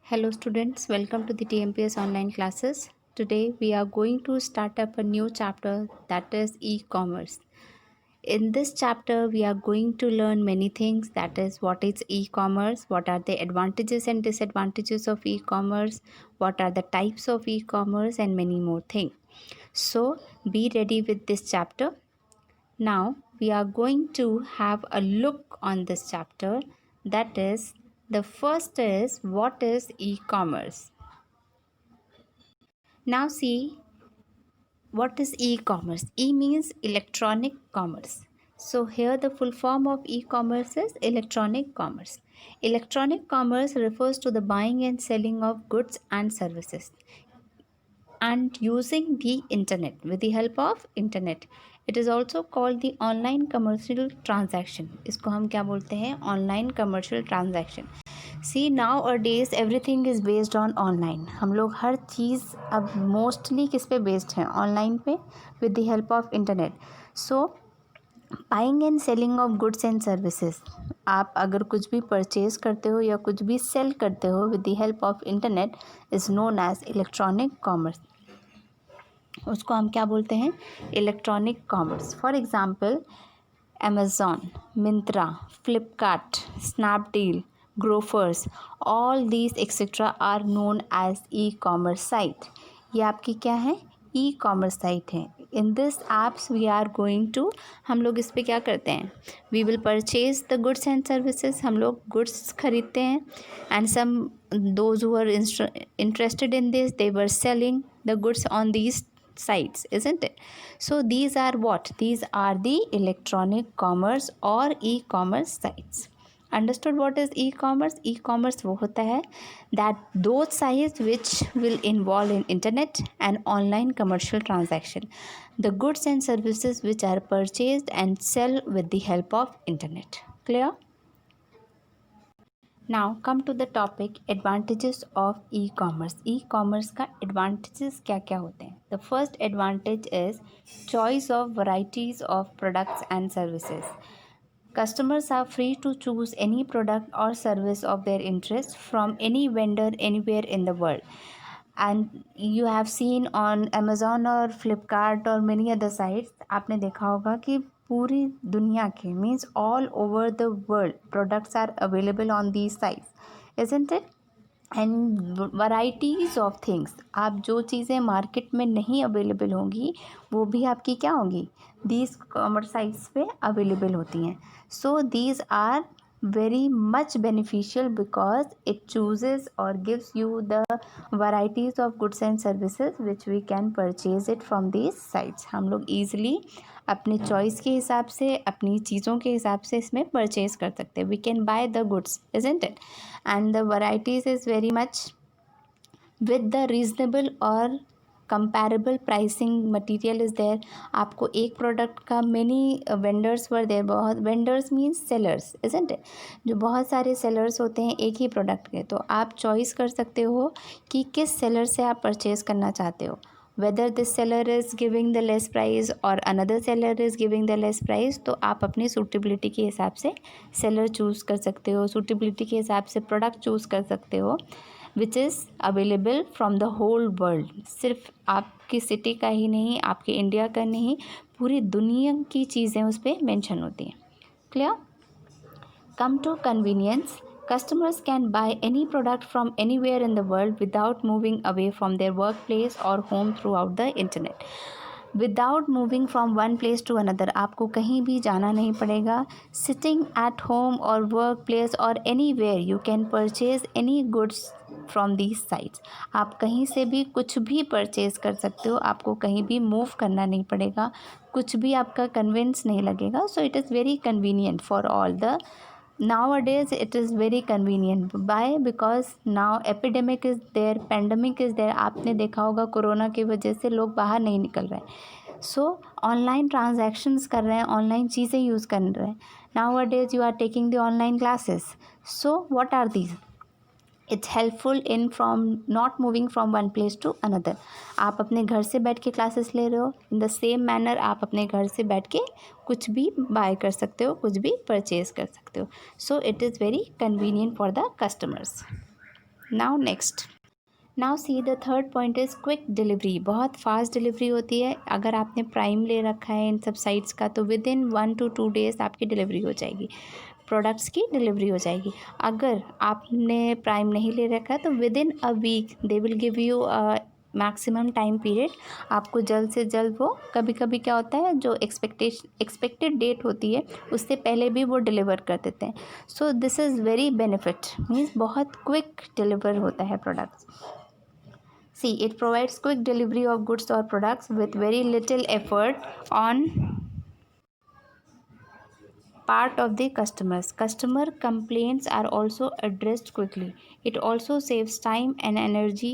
Hello students, welcome to the TMPS online classes. Today we are going to start up a new chapter, that is e-commerce. In this chapter we are going to learn many things, that is what is e-commerce, what are the advantages and disadvantages of e-commerce, what are the types of e-commerce and many more things. So be ready with this chapter. Now we are going to have a look on this chapter, that is the first is what is e-commerce. Now see what is e-commerce. E means electronic commerce. So here the full form of e-commerce is electronic commerce. Electronic commerce refers to the buying and selling of goods and services and using the internet, with the help of internet. It is also called the online commercial transaction. इसको हम क्या बोलते हैं? Online commercial transaction. सी now और days everything is based on online. हम लोग हर चीज़ अब mostly किस पे बेस्ड हैं? ऑनलाइन पे, with the help of internet. So buying and selling of goods and services. आप अगर कुछ भी परचेज करते हो या कुछ भी सेल करते हो with the help of internet is known as electronic commerce. उसको हम क्या बोलते हैं? Electronic commerce. For example Amazon, Myntra, Flipkart, Snapdeal, Grofers, all these etc. are known as e-commerce site. ये आपकी क्या है? ई-कॉमर्स साइट है. In this apps we are going to, हम लोग इस पर क्या करते हैं? We will purchase the goods and services. हम लोग गुड्स खरीदते हैं and some those who are interested in this they were selling the goods on these sites, isn't it? So these are what? These are the electronic commerce or e-commerce sites. Understood what is e-commerce? E-commerce वो होता है that those sites which will involve in internet and online commercial transaction, the goods and services which are purchased and sell with the help of internet. Clear? Now come to the topic advantages of e commerce. E commerce का advantages क्या क्या होते हैं? The first advantage is choice of varieties of products and services. Customers are free to choose any product or service of their interest from any vendor anywhere in the world. And you have seen on Amazon और Flipkart और many other sites, आपने देखा होगा कि पूरी दुनिया के means all over the world products are available on these sites, isn't it? And varieties of things. आप जो चीज़ें मार्केट में नहीं अवेलेबल होंगी वो भी आपकी क्या होंगी? दीज कॉमर्स साइट्स पे अवेलेबल होती हैं. So these are very much beneficial because it chooses or gives you the varieties of goods and services which we can purchase it from these sites. हम लोग easily अपने choice के हिसाब से, अपनी चीज़ों के हिसाब से इसमें परचेज कर सकते हैं. We can buy the goods, isn't it? And the varieties is very much with the reasonable और comparable pricing material is there. आपको एक प्रोडक्ट का मेनी वेंडर्स वर देयर. बहुत vendors means sellers, isn't it? जो बहुत सारे sellers होते हैं एक ही प्रोडक्ट के, तो आप चॉइस कर सकते हो कि किस सेलर से आप परचेज करना चाहते हो. Whether this seller is giving the less price और another seller is giving the less price, तो आप अपनी सूटेबिलिटी के हिसाब से सेलर चूज़ कर सकते हो, सूटेबिलिटी के हिसाब से प्रोडक्ट चूज़ कर सकते हो which is available from the whole world. सिर्फ आपकी सिटी का ही नहीं, आपके इंडिया का नहीं, पूरी दुनिया की चीज़ें उस पर मेंशन होती हैं. Clear? Come to convenience. Customers can buy any product from anywhere in the world without moving away from their workplace or home throughout the internet. Without moving from one place to another. आपको कहीं भी जाना नहीं पड़ेगा. Sitting at home और work place और anywhere you can purchase any goods from these sites. आप कहीं से भी कुछ भी परचेज कर सकते हो. आपको कहीं भी मूव करना नहीं पड़ेगा, कुछ भी आपका कन्विंस नहीं लगेगा. सो it is very convenient for all the nowadays. It is very convenient. Why? Because now epidemic is there, pandemic is there. आपने देखा होगा कोरोना की वजह से लोग बाहर नहीं निकल रहे हैं. सो ऑनलाइन ट्रांजैक्शंस कर रहे हैं, ऑनलाइन चीज़ें यूज़ कर रहे हैं. nowadays you are taking the online classes. So what are these? It's helpful in from not moving from one place to another. आप अपने घर से बैठ के क्लासेस ले रहे हो. इन द सेम मैनर आप अपने घर से बैठ के कुछ भी बाय कर सकते हो, कुछ भी परचेज कर सकते हो. सो it is very convenient for the customers. Now next, now see the third point is quick delivery. बहुत फास्ट डिलीवरी होती है। अगर आपने प्राइम ले रखा है इन सब साइट्स का तो विद इन 1 to 2 डेज़ आपकी डिलीवरी हो जाएगी, प्रोडक्ट्स की डिलीवरी हो जाएगी। अगर आपने प्राइम नहीं ले रखा तो within a week they will give you maximum time period. आपको जल्द से जल्द वो, कभी कभी क्या होता है जो एक्सपेक्टेड डेट होती है उससे पहले भी वो डिलीवर कर देते हैं। सो this is very benefit, means बहुत क्विक डिलीवर होता है products. See, it provides quick delivery of goods or products with very little effort on part of the customers. Customer complaints are also addressed quickly. It also saves time and energy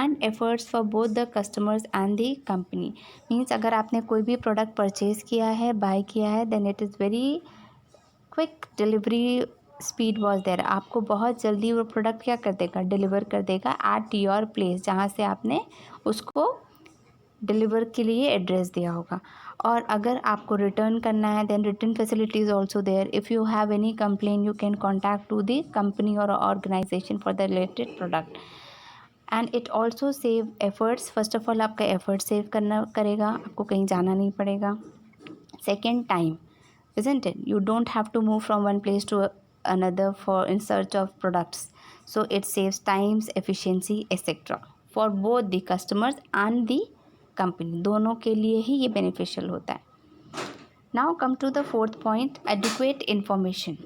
and efforts for both the customers and the company. Means अगर आपने कोई भी product purchase किया है, bye किया है, then it is very quick delivery speed was there. आपको बहुत जल्दी वो प्रोडक्ट क्या कर देगा, डिलीवर कर देगा एट योर प्लेस, जहाँ से आपने उसको डिलीवर के लिए एड्रेस दिया होगा। और अगर आपको रिटर्न करना है then return facility is also there. If you have any complain you can contact to the company और organisation for the related product. And it also save efforts. First of all आपका effort save करना करेगा, आपको कहीं जाना नहीं पड़ेगा। Second, time, isn't it? You don't have to move from one place to another for in search of products. So it saves times, efficiency, etc. for both the customers and the company. दोनों के लिए ही ये beneficial होता है। Now come to the fourth point, adequate information.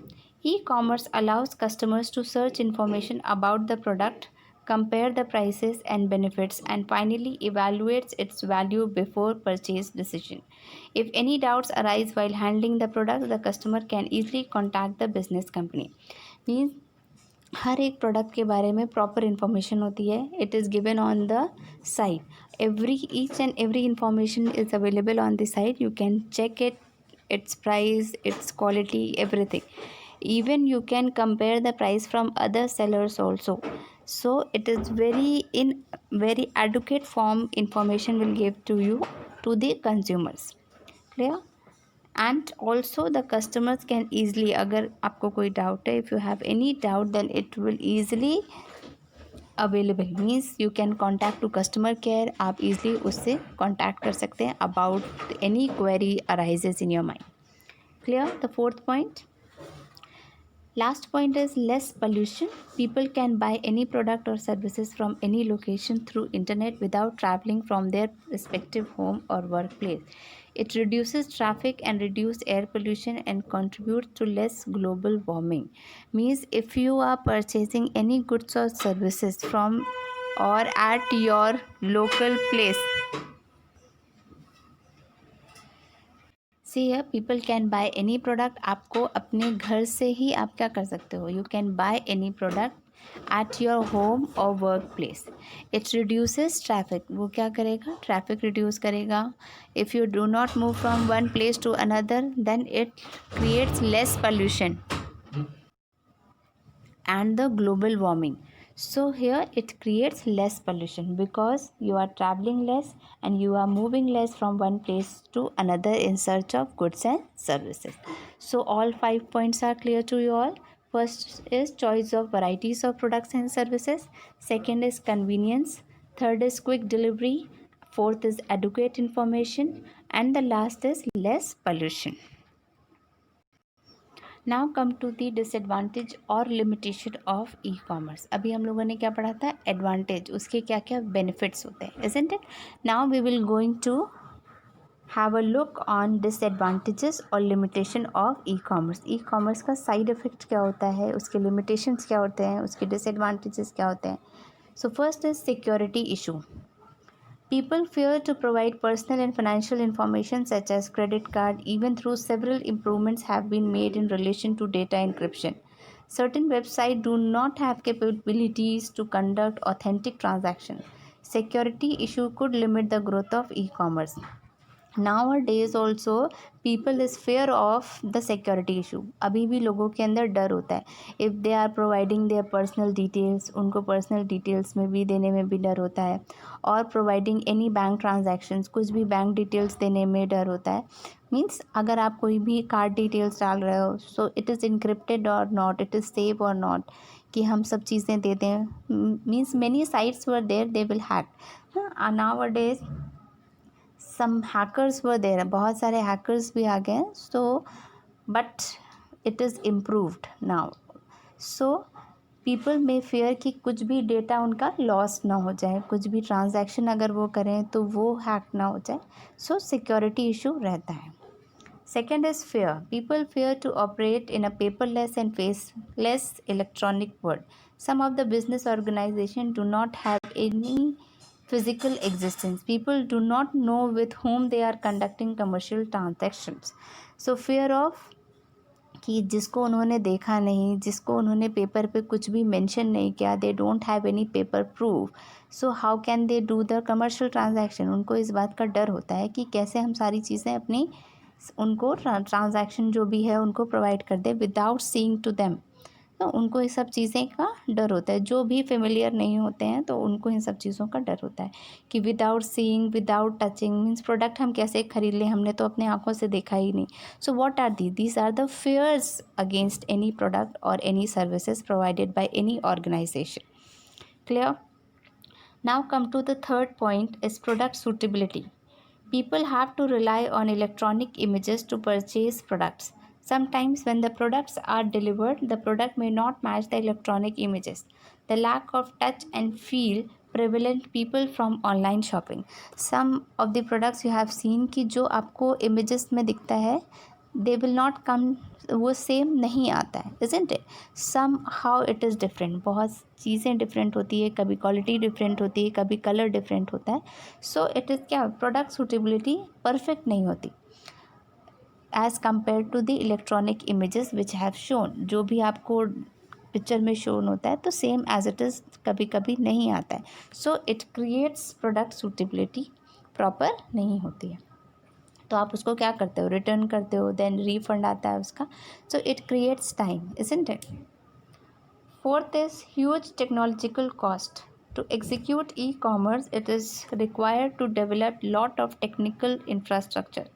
E-commerce allows customers to search information about the product, compare the prices and benefits, and finally evaluates its value before purchase decision. If any doubts arise while handling the product, the customer can easily contact the business company. Means हर एक product के बारे में proper information होती है। It is given on the site. Each and every information is available on the site. You can check it, its price, its quality, everything. Even you can compare the price from other sellers also. So it is very adequate form information will give to you, to the consumers. Clear? And also the customers can easily, अगर आपको कोई doubt है, if you have any doubt then it will easily available, means you can contact to customer care. आप easily उससे contact कर सकते हैं about any query arises in your mind. Clear? The fourth point, last point is less pollution. People can buy any product or services from any location through internet without traveling from their respective home or workplace. It reduces traffic and reduce air pollution and contributes to less global warming. Means if you are purchasing any goods or services from or at your local place, सी है people can buy any product. आपको अपने घर से ही आप क्या कर सकते हो, you can buy any product at your home और work place. It reduces traffic, वो क्या करेगा, ट्रैफिक रिड्यूस करेगा। If you do not move from one place to another then it creates less pollution and the global warming. So here it creates less pollution because you are traveling less and you are moving less from one place to another in search of goods and services. So all 5 points are clear to you all. First is choice of varieties of products and services. Second is convenience. Third is quick delivery. Fourth is adequate information. And the last is less pollution. Now come to the disadvantage और limitation of e commerce. अभी हम लोगों ने क्या पढ़ा था, advantage, उसके क्या क्या बेनिफिट्स होते हैं, isn't it? Now we will going to have a look on disadvantages और limitation of e commerce. E commerce का साइड इफ़ेक्ट क्या होता है, उसके लिमिटेशंस क्या होते हैं, उसके डिसएडवांटेजेस क्या होते हैं। So first is security issue. People fear to provide personal and financial information such as credit card, even though several improvements have been made in relation to data encryption. Certain websites do not have capabilities to conduct authentic transactions. Security issue could limit the growth of e-commerce. Nowadays also people is fear of the security issue. अभी भी लोगों के अंदर डर होता है। If they are providing their personal details, उनको personal details में भी देने में भी डर होता है। और प्रोवाइडिंग एनी बैंक ट्रांजैक्शंस, कुछ भी बैंक डिटेल्स देने में डर होता है। मीन्स अगर आप कोई भी कार्ड डिटेल्स डाल रहे हो, सो इट इज़ इनक्रिप्टेड और नॉट, इट इज़ सेफ और नॉट, कि हम सब चीज़ें दे दें. Means many sites were there, they will hack. Nowadays some hackers were there, बहुत सारे hackers भी आ गए हैं. So but it is improved now. So people में फेयर कि कुछ भी डेटा उनका लॉस ना हो जाए, कुछ भी ट्रांजैक्शन अगर वो करें तो वो हैक ना हो जाए. सो सिक्योरिटी इशू रहता है. Second is fear. People fear to operate in a paperless and faceless electronic world. Some of the business organisation do not have any physical existence. People do not know with whom they are conducting commercial transactions. So fear of कि जिसको उन्होंने देखा नहीं, जिसको उन्होंने paper पे कुछ भी मेंशन नहीं किया, they don't have any paper proof, so how can they do the commercial transaction. उनको इस बात का डर होता है कि कैसे हम सारी चीज़ें अपनी उनको ट्रांजैक्शन जो भी है उनको प्रोवाइड कर दे विदाउट सीइंग टू देम. तो उनको ये सब चीज़ें का डर होता है. जो भी फेमिलियर नहीं होते हैं तो उनको इन सब चीज़ों का डर होता है कि without seeing, without touching, means product हम कैसे खरीद लें, हमने तो अपने आंखों से देखा ही नहीं. So what are these are the fears against any product or any services provided by any organization. Clear? Now come to the third point is product suitability. People have to rely on electronic images to purchase products. Sometimes when the products are delivered, the product may not match the electronic images. The lack of touch and feel prevalent people from online shopping. Some of the products you have seen कि जो आपको images में दिखता है, they will not come, वो same नहीं आता है, isn't it? Somehow it is different. बहुत चीज़ें डिफरेंट होती है, कभी क्वालिटी डिफरेंट होती है, कभी कलर डिफरेंट होता है. सो इट इज़ क्या, प्रोडक्ट सूटेबिलिटी परफेक्ट नहीं होती as compare to the electronic images which have shown. जो भी आपको पिक्चर में शोन होता है तो सेम एज इट इज़ कभी कभी नहीं आता है. So it creates product suitability proper नहीं होती है. तो आप उसको क्या करते हो, रिटर्न करते हो, देन रीफंड आता है उसका. So it creates time, isn't it? Fourth is huge technological cost. To execute e-commerce, it is required to develop lot of technical infrastructure.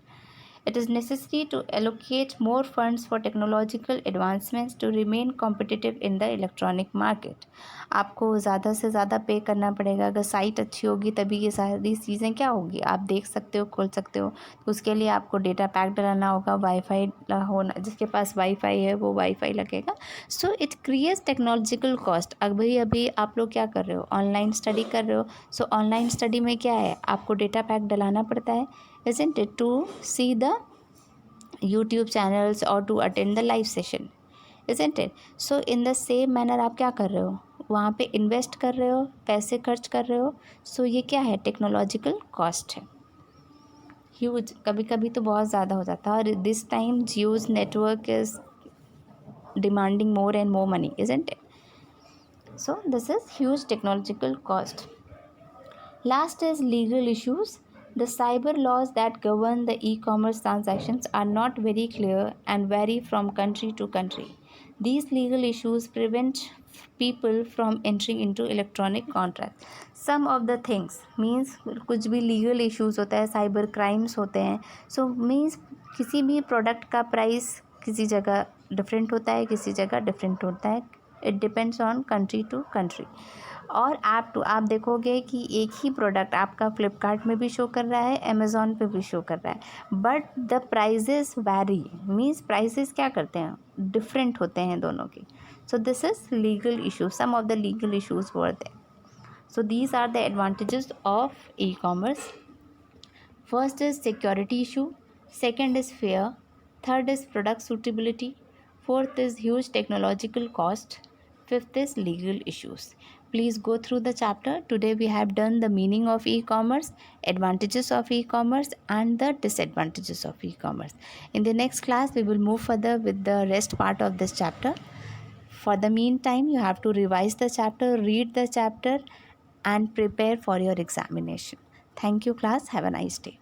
It is necessary to allocate more funds for technological advancements to remain competitive in the electronic market. आपको ज़्यादा से ज़्यादा पे करना पड़ेगा. अगर site अच्छी होगी तभी ये सारी चीज़ें क्या होगी, आप देख सकते हो, खोल सकते हो. तो उसके लिए आपको डेटा पैक डलाना होगा, वाईफाई होना, जिसके पास वाईफाई है वो वाईफाई लगेगा. So it creates technological cost. अभी आप लोग क्या कर रहे हो, ऑनलाइन स्टडी कर रहे हो. सो ऑनलाइन स्टडी में क्या है, आपको डेटा पैक डलाना पड़ता है, isn't it, to see the YouTube channels or to attend the live session, isn't it? So in the same manner आप क्या कर रहे हो, वहाँ पे इन्वेस्ट कर रहे हो, पैसे खर्च कर रहे हो. सो ये क्या है, टेक्नोलॉजिकल कॉस्ट है, ह्यूज. कभी कभी तो बहुत ज़्यादा हो जाता है. और this time Jio's network is demanding more and more money, isn't it? So this is huge technological cost. Last is legal issues. The cyber laws that govern the e-commerce transactions are not very clear and vary from country to country. These legal issues prevent people from entering into electronic contracts. Some of the things means कुछ भी legal issues होता है, cyber crimes होते हैं. So means किसी भी product का price किसी जगह different होता है, किसी जगह different होता है. It depends on country to country. और ऐप टू आप देखोगे कि एक ही प्रोडक्ट आपका फ्लिपकार्ट में भी शो कर रहा है, अमेज़ॉन पे भी शो कर रहा है, but the prices vary. Means prices क्या करते हैं, डिफरेंट होते हैं दोनों के. So this is legal issue. Some of the legal issues were there. So these are the advantages of e commerce. First is security issue, second is fear, third is product suitability, fourth is huge technological cost, fifth is legal issues. Please go through the chapter. Today we have done the meaning of e-commerce, advantages of e-commerce and the disadvantages of e-commerce. In the next class we will move further with the rest part of this chapter. For the meantime you have to revise the chapter, read the chapter and prepare for your examination. Thank you class. Have a nice day.